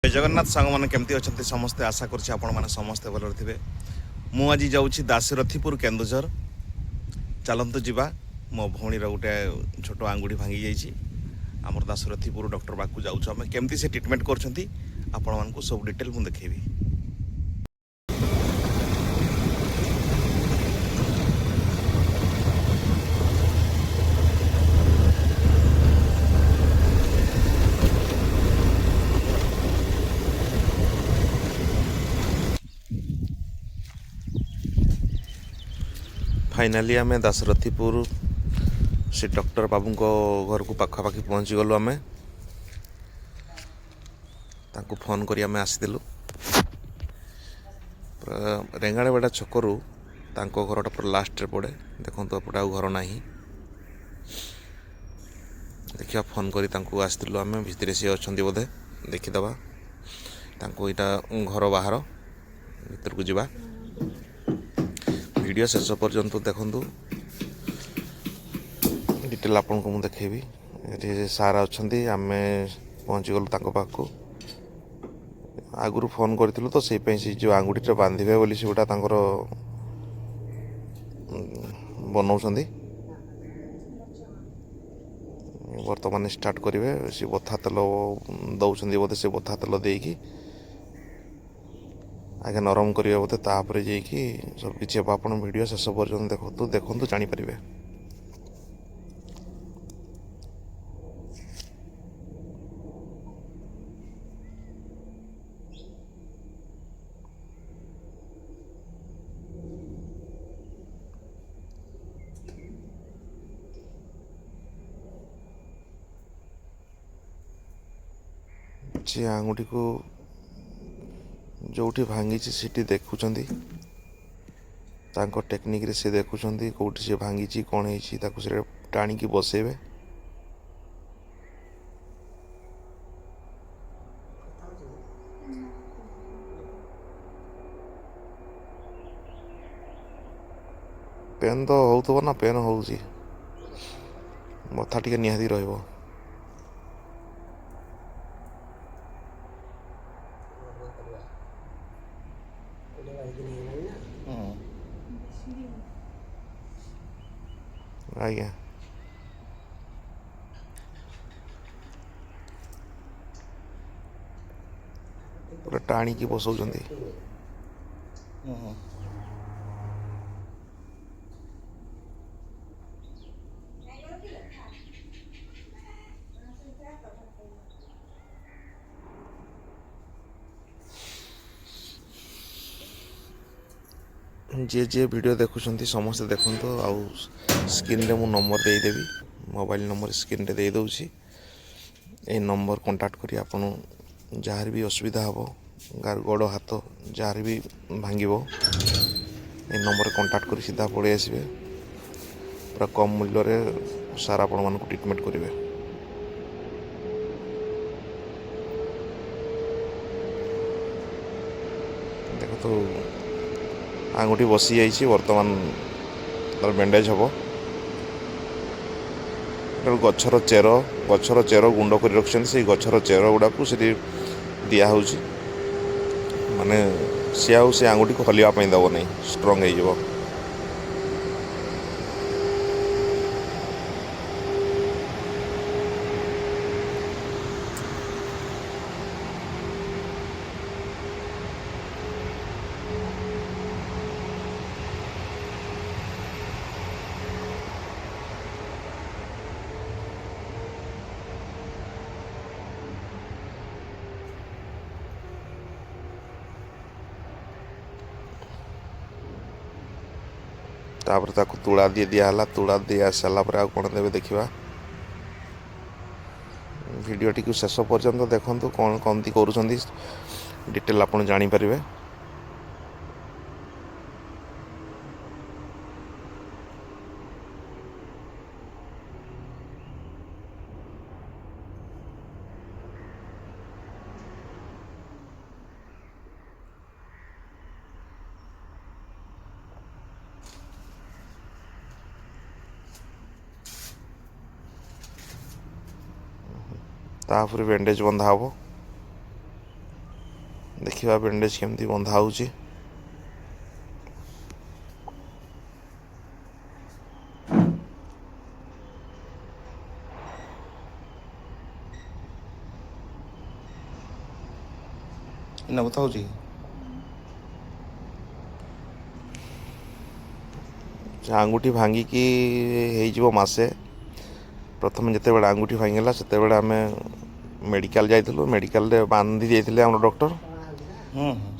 जय जगन्नाथ सांग मैंने केमती अच्छा समस्ते आशा करुँचे आपण मैंने समस्ते भल थे। मु आज जाऊँगी दासरथीपुर केन्दुझर। चलतु जीवा मो भौणीर गोटे छोट आंगुठी भांगी जाइए आमर दासरथीपुर डॉक्टर पाक जाऊँ आम केमती से ट्रिटमेंट कर सब डिटेल मुझे देखी। फाइनाली आम दासरथीपुर से डॉक्टर बाबू घर को पाखापाखि पहुँची गलु। आम फोन कर आसीलु रेंगाड़ेबाड़ा छकरू घरटा पूरा लास्ट पड़े। देखो एपटे आउ घर ना देखिए फोन करी आसीलु आम भितर सी अच्छा बोधे देखीदबा यहाँ घर बाहर भीतर को जावा वीडियो शेष पर्यंत देखु डिटेल आपन को मुझे देखेबी। ये सार अच्छा आम पहुँची गलु पाखु आगुरी फोन करूँ तो से जो आंगुठी बांधे बोली से गोटा बनाऊँ बर्तमान स्टार्ट करेंगे। सी बथा तेल दौरान बोधे से बथा तेल देकी आगे नरम करेंगे बोधे तापर जाकि सबकि आप वीडियो शेष पर्यटन देखु जानीपारे। से आंगुठी को जो भांगी सीटी देखुं टेक्निक रे से देखुं कौटी से भांगी कौन है टाणी बसेबे। पेन तो हो ना पेन हो मथा टी निहाती रहिबो। आज्ञा पूरा टाणी की बसौं। जे जे वीडियो देखुं समस्ते देखु आउ स्क्रीन रे मु नंबर देदेवी मोबाइल नंबर स्क्रीन रे दे दूँ। ये नंबर कांटेक्ट करी आपन जार भी असुविधा हम गार गोड़ हाथ जार भी भांग ये नंबर कांटेक्ट कर सीधा पड़े आसबे। पूरा कम मूल्य रे सार आपण मानक ट्रीटमेंट करेंगे। देख तो आंगुठी बसी जाइए बर्तमान तार बैंडेज हम गचर चेर गुंड कर रखिंट से गचर चेर गुड़ा को दिया माने सी आंगुठी को हलिया दब नहीं स्ट्रंग हो। तापर ताको तुला दिहला तुला दी सारा पर आउ कौन देवे देखा वीडियो टी शेष पर्यंत देखु कौन कमती कर डिटेल आप जानीपारे। तापर बैंडेज बंधा हम देखिए बैंडेज केमती बंधा होउची। इना बता होची आंगुठी भांगिकी हो मसे प्रथम जिते आंगुठी भांगला से मेडिकल जाइलु मेडिकल रे बांधी जाइए आम डॉक्टर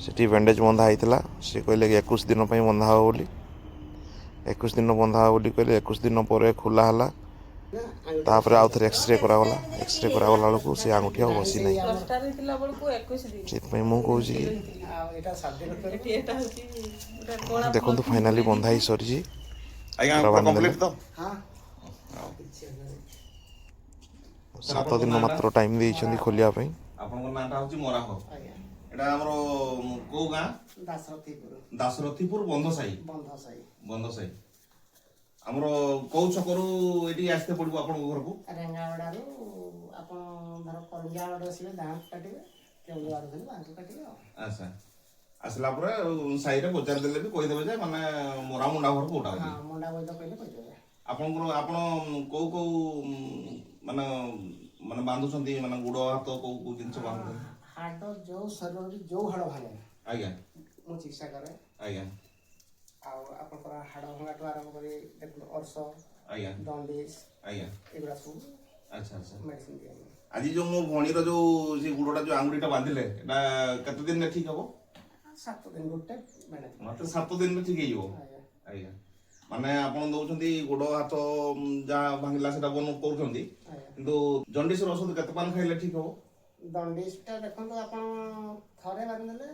सेठी बैंडेज बंधा होता सी कहले कि 21 दिन बंधा हो बोली 21 दिन बंधा हो बोली कहले 21 दिन पर खोला है तापर आउ थे एक्सरे करागला एक्सरे करागला बेलू से आंगुठी आ बसी ना से मुझे देखो फाइनाली बंधा ही सरी आज्ञा कंप्लीट तो 7 दिन मात्र टाइम देइछन्ती खोलिया पई। आपन नाटा होची मोरा हो एटा हमरो को गां दासरथीपुर बंधसाई हमरो को छकरू एटी आस्ते पड़बो आपन घर को रेंगावडारू आपण धर कलजावड बसिबे दांत काटिबे केउलवार धरि बांकी काटिबे। अच्छा आसला पर साई रे पचार देले भी कहि देबे जे माने मोरा मुंडा घर कोटा हां मुंडा बोल तो कहले कहि देबे आपण को माने माने बांधु छंती माने गुडो हाथ को जिंस बांधु हाड जो शरीर जो हाड भागे आज्ञा मु चिकित्सा करे आज्ञा आउ आपनकर हाड भंगाटो आरंभ करी देखो अर्श आज्ञा दंडिस आज्ञा एगुड़ा सब अच्छा अच्छा मेडिसिन दिया आज जो मो भणीर जो से गुडोटा जो आंगुठीटा बांधिले एटा कते दिन में ठीक हबो 7 दिन गुटे मैंने मात्र 7 दिन में ठीक हेइबो आज्ञा माने आपण दउछंती गुडो हाथ जा भांगिला सेटा बन करूछंती किंतु जंडिस रो औषध कते पान खाइले ठीक हबो दंडिसटा देखो तो आपण थरे बांधले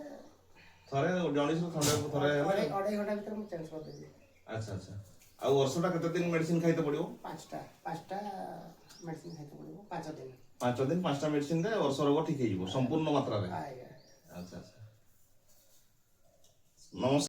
थरे जंडिस रो थरे अढ़ाई घंटा भीतर मु चेंज कर देबी। अच्छा अच्छा आ वर्षटा कते दिन मेडिसिन खाइते पड़िबो पांचटा मेडिसिन खाइते पड़िबो 5 दिन 5 दिन 5टा मेडिसिन रे वर्ष रोग ठीक हेइबो संपूर्ण मात्रा रे आज्ञा अच्छा अच्छा नमस्कार।